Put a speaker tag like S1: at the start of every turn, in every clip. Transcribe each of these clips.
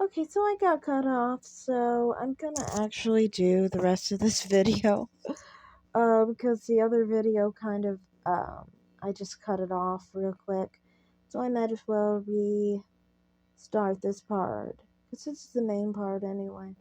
S1: Okay, so I got cut off, so I'm gonna actually do the rest of this video. Because the other video I just cut it off real quick. So I might as well restart this part. Because this is the main part anyway.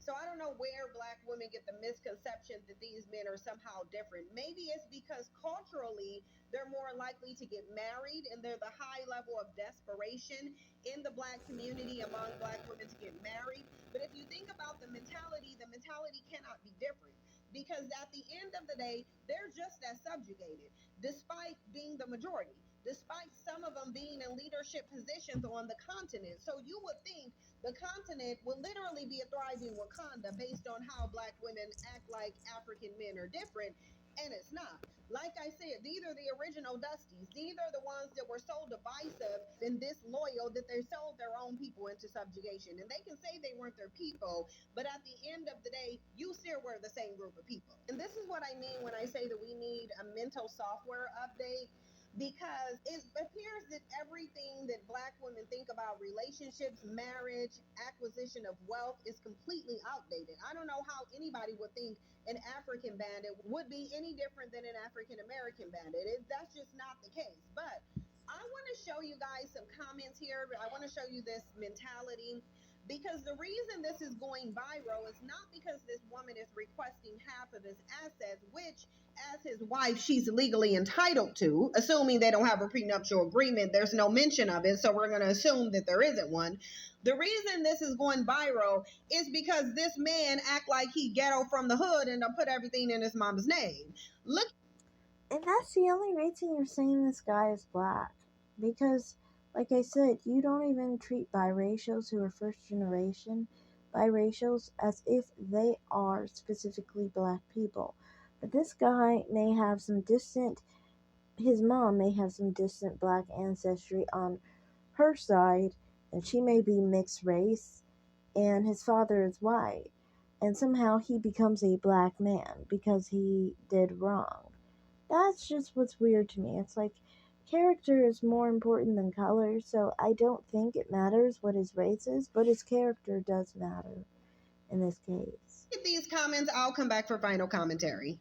S2: So I don't know where black women get the misconception that these men are somehow different. Maybe it's because culturally they're more likely to get married, and there's a high level of desperation in the black community among black women to get married. But if you think about the mentality cannot be different, because at the end of the day, they're just as subjugated, despite being the majority, despite some of them being in leadership positions on the continent. So you would think the continent will literally be a thriving Wakanda based on how black women act like African men are different, and it's not. Like I said, these are the original Dusties. These are the ones that were so divisive and disloyal that they sold their own people into subjugation. And they can say they weren't their people, but at the end of the day, you still were the same group of people. And this is what I mean when I say that we need a mental software update, because it appears that everything that black women think about relationships, marriage, acquisition of wealth is completely outdated. I don't know how anybody would think an African bandit would be any different than an African American bandit. That's just not the case. But I want to show you guys some comments here. I want to show you this mentality, because the reason this is going viral is not because this woman is requesting half of his assets, which, as his wife, she's legally entitled to, assuming they don't have a prenuptial agreement. There's no mention of it, so we're going to assume that there isn't one. The reason this is going viral is because this man act like he ghetto from the hood and put everything in his mama's name. Look.
S1: And that's the only reason you're saying this guy is black. Because, like I said, you don't even treat biracials who are first generation biracials as if they are specifically black people. But this guy may have his mom may have some distant black ancestry on her side, and she may be mixed race, and his father is white. And somehow he becomes a black man because he did wrong. That's just what's weird to me. It's like character is more important than color, so I don't think it matters what his race is, but his character does matter in this case.
S2: At these comments, I'll come back for final commentary.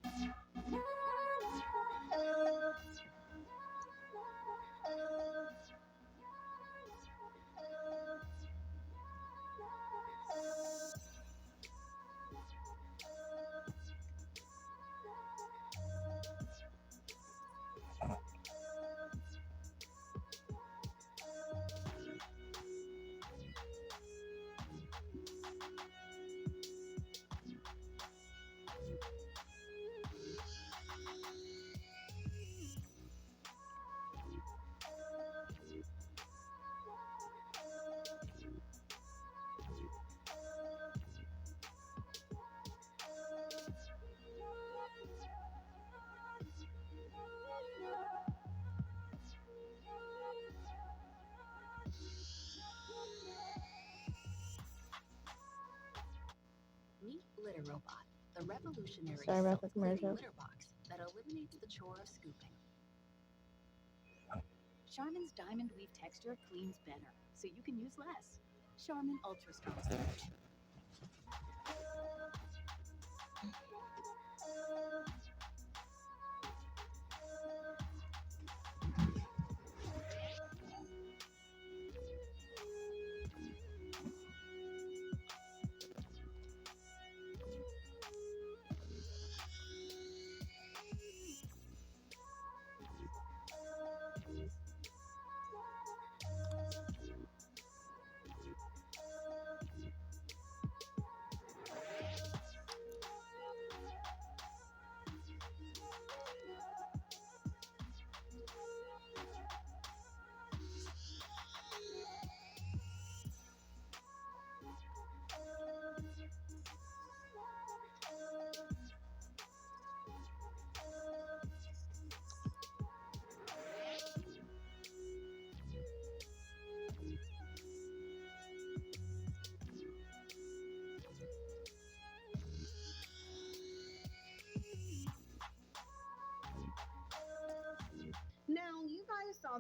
S3: Meet Litter Robot, the revolutionary
S1: Sorry about the
S3: self-cleaning
S1: commercial.
S3: litter box that eliminates the chore of scooping. Charmin's diamond weave texture cleans better, so you can use less. Charmin Ultra Strong Storage.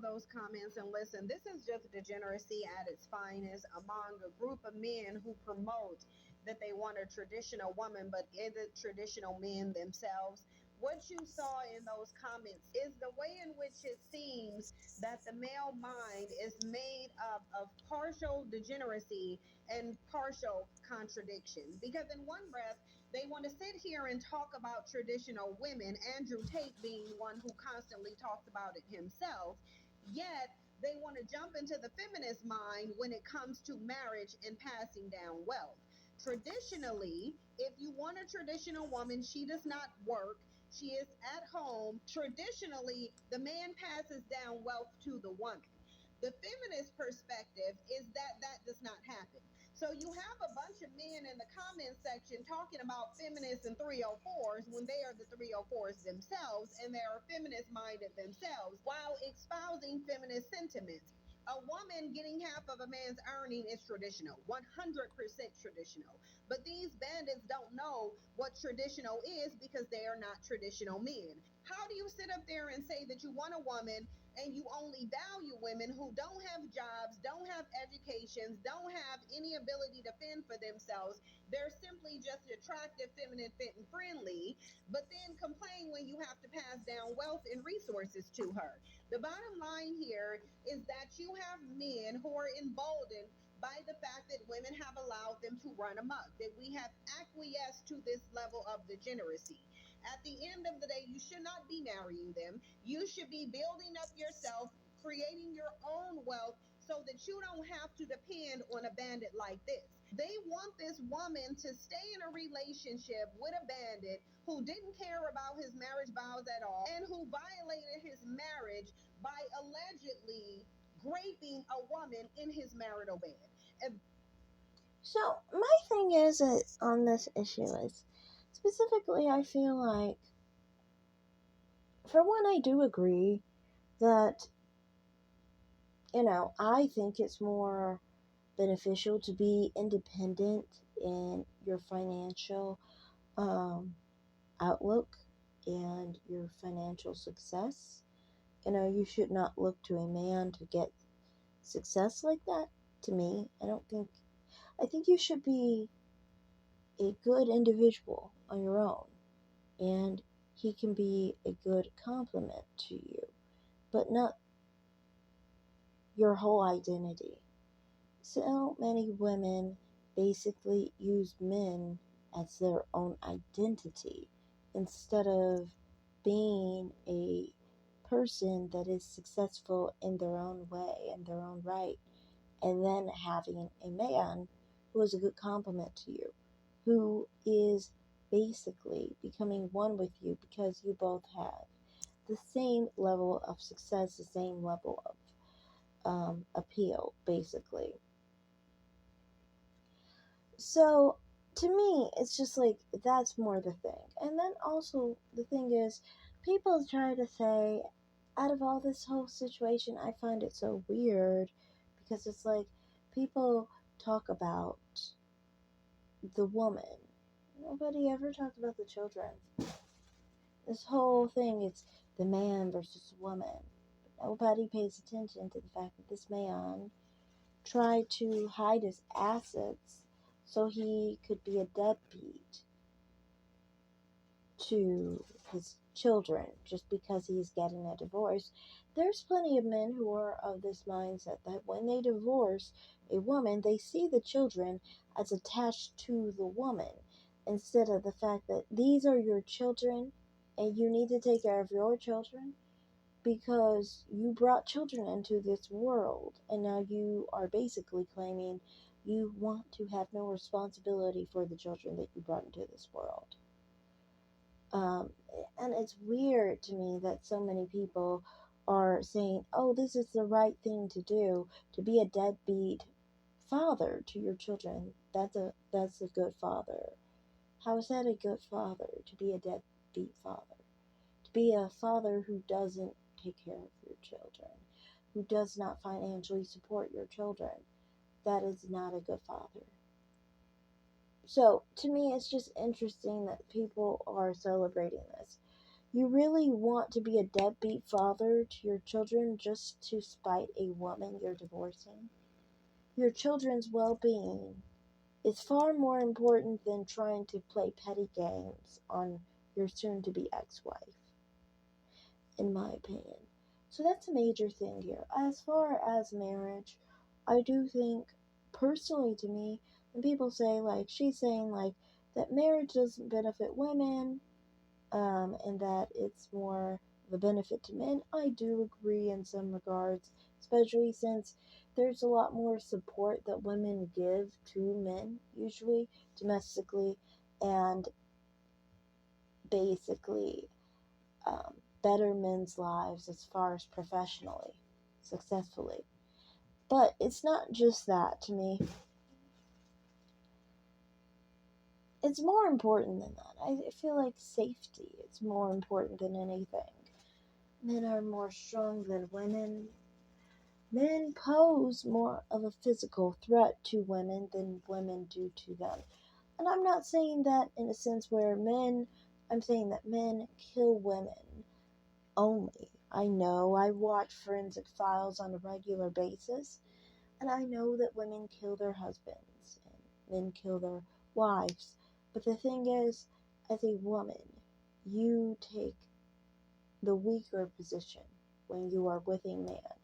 S2: those comments, and listen, this is just degeneracy at its finest among a group of men who promote that they want a traditional woman, but isn't traditional men themselves. What you saw in those comments is the way in which it seems that the male mind is made up of partial degeneracy and partial contradiction. Because in one breath, they want to sit here and talk about traditional women, Andrew Tate being one who constantly talks about it himself, yet they want to jump into the feminist mind when it comes to marriage and passing down wealth. Traditionally, if you want a traditional woman, she does not work. She is at home. Traditionally, the man passes down wealth to the woman. The feminist perspective is that that does not happen. So you have a bunch of men in the comment section talking about feminists and 304s when they are the 304s themselves and they are feminist minded themselves while espousing feminist sentiments. A woman getting half of a man's earning is traditional, 100% traditional. But these bandits don't know what traditional is because they are not traditional men. How do you sit up there and say that you want a woman and you only value women who don't have jobs, don't have educations, don't have any ability to fend for themselves? They're simply just attractive, feminine, fit, and friendly, but then complain when you have to pass down wealth and resources to her. The bottom line here is that you have men who are emboldened by the fact that women have allowed them to run amok, that we have acquiesced to this level of degeneracy. At the end of the day, you should not be marrying them. You should be building up yourself, creating your own wealth so that you don't have to depend on a bandit like this. They want this woman to stay in a relationship with a bandit who didn't care about his marriage vows at all and who violated his marriage by allegedly raping a woman in his marital bed.
S1: So my thing is on this issue is specifically I feel like for one I do agree that I think it's more beneficial to be independent in your financial um, outlook and your financial success. You should not look to a man to get success like that. To me, I think you should be a good individual on your own, and he can be a good complement to you, but not your whole identity. So many women basically use men as their own identity instead of being a person that is successful in their own way, in their own right, and then having a man who is a good complement to you, who is basically becoming one with you because you both have the same level of success, the same level of appeal, basically. So to me, it's just like that's more the thing. And then also, the thing is, people try to say, out of all this whole situation, I find it so weird because it's like people talk about the woman. Nobody ever talks about the children. This whole thing is the man versus woman. Nobody pays attention to the fact that this man tried to hide his assets so he could be a deadbeat to his children just because he's getting a divorce. There's plenty of men who are of this mindset that when they divorce a woman, they see the children as attached to the woman instead of the fact that these are your children and you need to take care of your children because you brought children into this world and now you are basically claiming you want to have no responsibility for the children that you brought into this world. Um, and it's weird to me that so many people are saying, oh, this is the right thing to do, to be a deadbeat father to your children. That's a good father. How is that a good father to be a deadbeat father? To be a father who doesn't take care of your children, who does not financially support your children. That is not a good father. So to me, it's just interesting that people are celebrating this. You really want to be a deadbeat father to your children just to spite a woman you're divorcing? Your children's well being is far more important than trying to play petty games on your soon to be ex wife, in my opinion. So that's a major thing here. As far as marriage, I do think, personally to me, when people say, like, she's saying, like, that marriage doesn't benefit women, and that it's more of a benefit to men, I do agree in some regards, especially since there's a lot more support that women give to men, usually domestically, and basically um, better men's lives as far as professionally, successfully. But it's not just that to me. It's more important than that. I feel like safety is more important than anything. Men are more strong than women. Men pose more of a physical threat to women than women do to them. And I'm not saying that in a sense where I'm saying that men kill women only. I know I watch Forensic Files on a regular basis, and I know that women kill their husbands and men kill their wives. But the thing is, as a woman, you take the weaker position when you are with a man,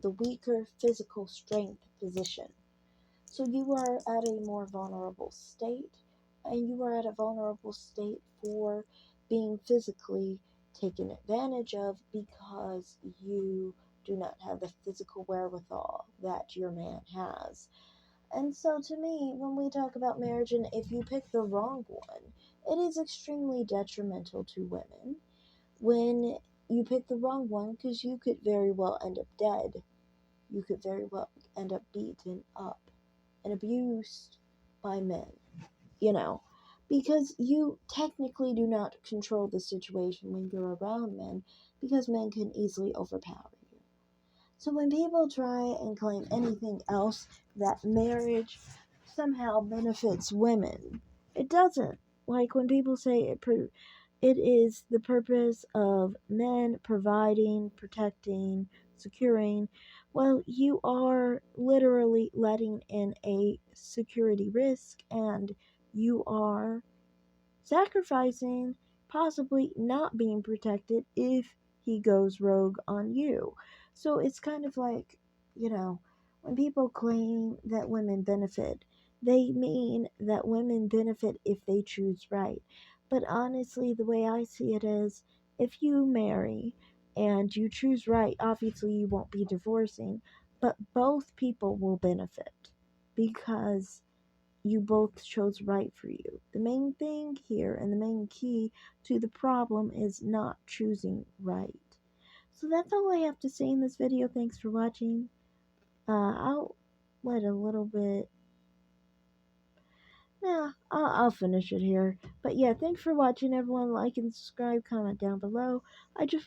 S1: the weaker physical strength position. So you are at a more vulnerable state, and you are at a vulnerable state for being physically taken advantage of because you do not have the physical wherewithal that your man has. And so, to me, when we talk about marriage, and if you pick the wrong one, it is extremely detrimental to women when you pick the wrong one because you could very well end up dead. You could very well end up beaten up and abused by men, you know, because you technically do not control the situation when you're around men because men can easily overpower you. So when people try and claim anything else that marriage somehow benefits women, it doesn't. Like when people say it is the purpose of men providing, protecting, securing. Well, you are literally letting in a security risk and you are sacrificing, possibly not being protected if he goes rogue on you. So it's kind of like, when people claim that women benefit, they mean that women benefit if they choose right. But honestly, the way I see it is if you marry and you choose right, obviously you won't be divorcing, but both people will benefit because you both chose right for you. The main thing here and the main key to the problem is not choosing right. So that's all I have to say in this video. Thanks for watching. I'll let a little bit. Yeah, I'll finish it here. But yeah, thanks for watching, everyone. Like and subscribe, comment down below. I just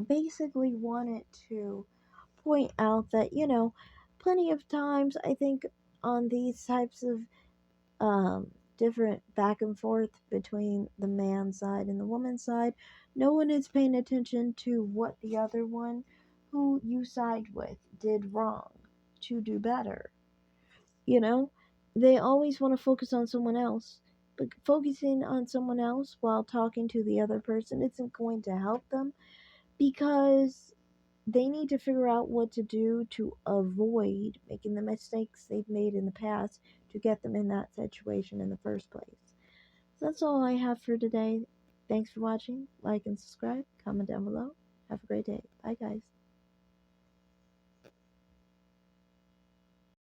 S1: basically wanted to point out that, plenty of times I think on these types of different back and forth between the man side and the woman side. No one is paying attention to what the other one, who you side with, did wrong to do better. You know, they always want to focus on someone else, but focusing on someone else while talking to the other person isn't going to help them because they need to figure out what to do to avoid making the mistakes they've made in the past to get them in that situation in the first place. So that's all I have for today. Thanks for watching. Like and subscribe. Comment down below. Have a great day. Bye, guys.